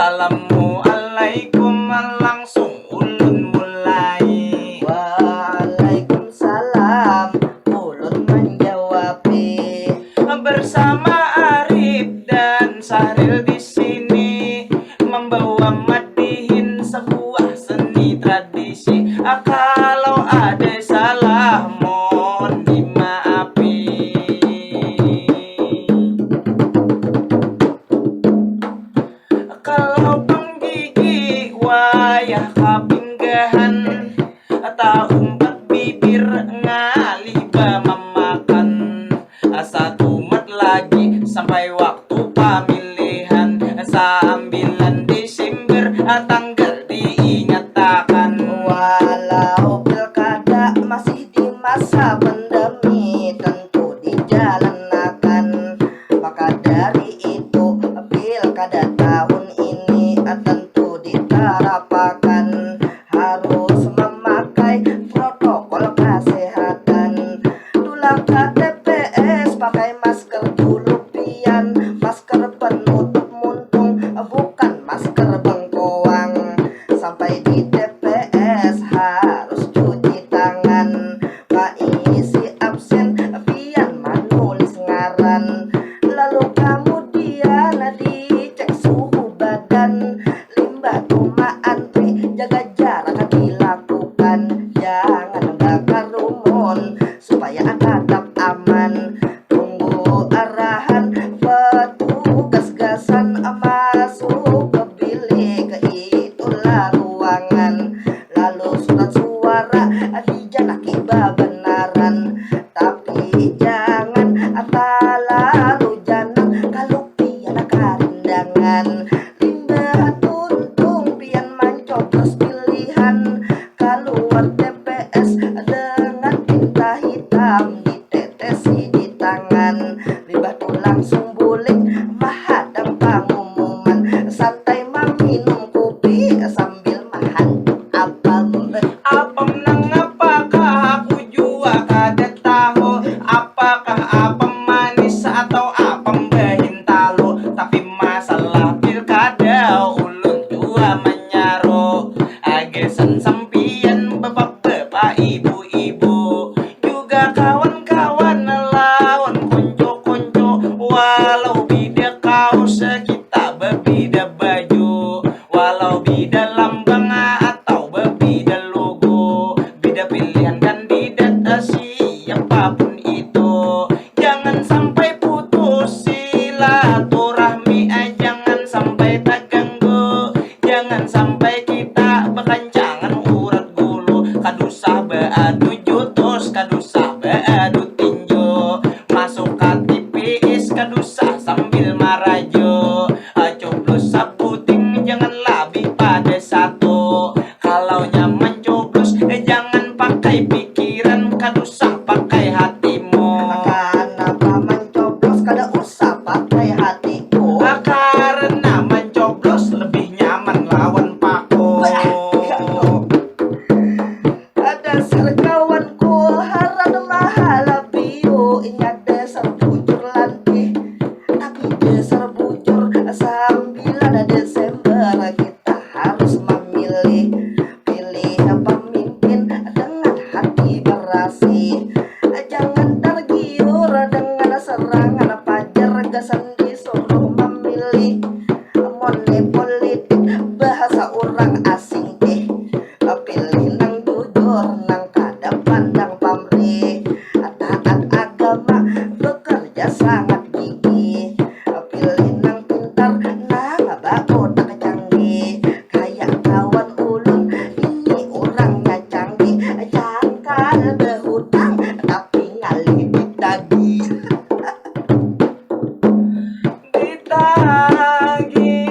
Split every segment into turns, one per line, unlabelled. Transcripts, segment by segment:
Assalamualaikum, langsung ulun mulai.
Waalaikumsalam, ulun menjawab.
Bersama Arif dan Sahril di sini membawa madihin sebuah seni tradisi. Kalau ada salah mohon dimaafi. Kalau penggigi wayah kapinggahan, tak umpat bibir ngalih memakan. Satu mat lagi sampai waktu pemilihan, 9 Desember tanggal diingatkan.
Walau pilkada masih di masa pandemi, tentu dijalankan. Maka dari itu pilkada tahun ini tentu diterapkan. Harus memakai protokol kesehatan. Tulang KTPS pakai masker dulu pian, masker penutup muntung, bukan masker bengkoang. Sampai di TPS harus cuci tangan, isi absen pian menulis ngaran. Lalu kemudian dicek suhu badan, limbah cuma antri, jaga jarak dilakukan. Jangan bakar rumun supaya tetap aman. Tunggu arahan petugas gasan masuk ke bilik, itulah ruangan. Lalu surat suara dijanaki benaran, tapi jangan terlalu jangan kalau pian karindangan. Limbah tuntung pian mencoblos pilihan, keluar TPS dengan tinta hitam ditetesi di tangan. Limbah tuh langsung bulik menghadang pengumuman, santai meminum kopi sambil mahan apem.
Apem nang apakah aku jua kada tahu, apakah apem manis atau apem bahintalo. Tapi masalah pilkada ulun jua menyaro. Agesan sampian bapak-bapak ibu-ibu, juga kawan-kawan lawan konco-konco. Walau beda kaos kita berbeda baju, walau beda lambang atau berbeda logo, beda pilihan kandidat siapapun itu. Jangan sampai putus silaturahmi, jangan sampai terganggu, jangan sampai kita berkencangan urat gulu. Kadusah beadu jutus, kadusah beadu tinju, masuk ke TPS kadusah sambil marajo. Coblos sabuting jangan lebih pada satu. Kalau nyaman coblos jangan pakai pikiran, kadusah pakai hatimu.
Kenapa mencoblos kada usah pakai hatiku?
Karena mencoblos lebih nyaman lawan paku.
Dasar kawanku haran mahal bio, ingat dasar bujur lantih, tapi dasar bujur 9 Desember kita harus memilih. Pilih pemimpin dengan hati bersih, jangan tergiur dengan serangan pajar gasan disuruh memilih. Money politik bahasa orang asing teh, pilih nang jujur nang kada pandang pamrih. Taat agama bekerja sangat gigih, pilih nang pintar nang baku tak canggih. Kayak kawan ulun ini orangnya canggih, jangan berhutang tapi ngalih ditagih.
Ditagih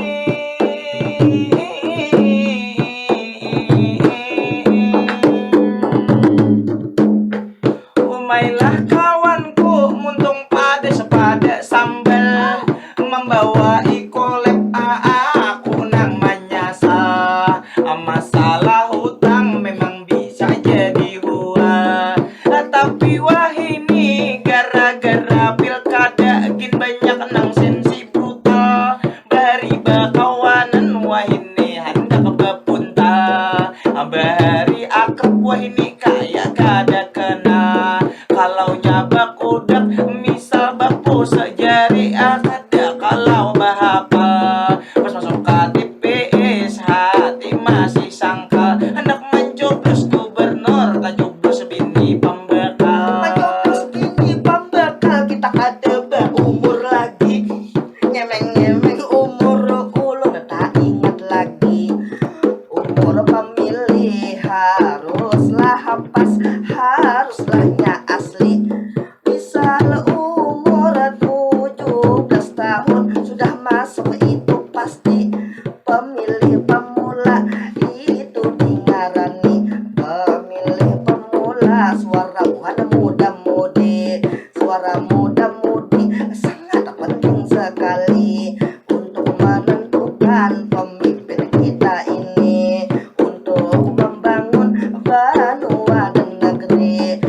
dengan pemimpin kita ini untuk membangun benua dan negeri.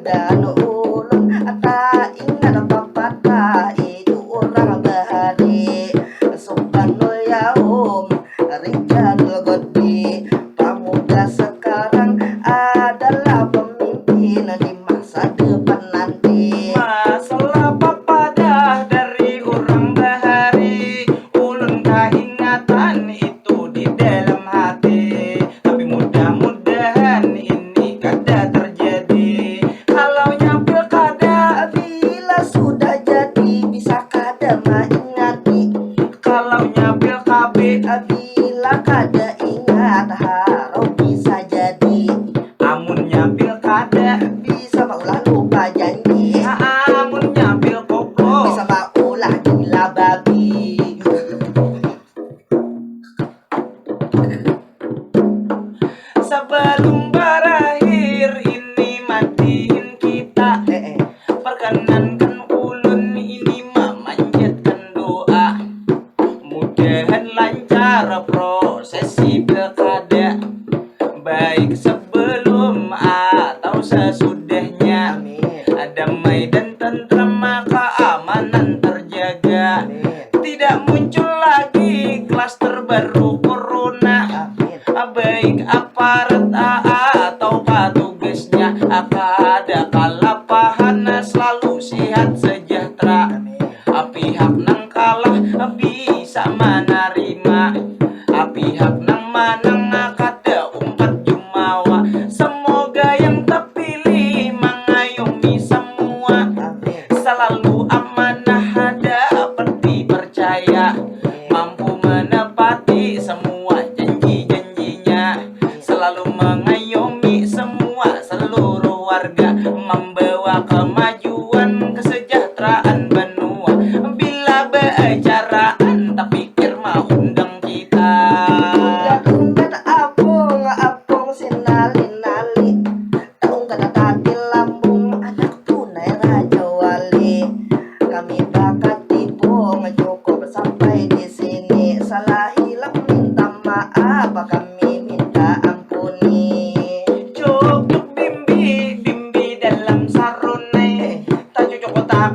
Dan ulun tak ingat pepatah itu orang bahari subhanul yaum rijalul godi. Pemuda sekarang adalah pemimpin di masa depan nanti.
Masalah papadah dari orang bahari, ulun keingatan itu di dalam hati. Tapi mudah-mudahan ini kada terjadi. Kalau pilkada,
Bila sudah jadi bisa kada mengingati.
kalau pilkab,
Bila kada ingat harus bisa jadi.
amunnya pilkada,
Bisa maulah lupa janji.
amunnya pilkoplo.
Bisa maulah gila babi.
Sebelum berakhir ini matiin kita, perkenankan ulun ini memanjatkan doa. Mudahan lancar prosesi pilkada, baik sebelum atau sesudahnya.
Amin.
Damai dan tentram, keamanan terjaga.
Amin.
Tidak muncul lagi klaster baru corona.
Amin.
Baik aparat atau petugasnya, kada kalapahan, selalu sehat sejahtera.
Amin.
Pihak nang kalah bisa menerima, pihak nang manang kada umpat jumawa. Semoga yang terpilih mengayomi semua,
Amin.
selalu amanah dapat dipercaya, mampu menepati semua janji-janjinya, selalu mengayomi semua seluruh warga, membawa kemajuan kesejahteraan benua. Bila bercaraan tak pikir mau undang kita.
Ungkat apung sinali-nali. Ungkat tadi lambung anak tunai raja wali. Kami bakat tipu cukup sampai di sini. Salah hilang minta maaf, kami minta ampuni.
Cukup bimbi dalam sarunai, tak cocok tak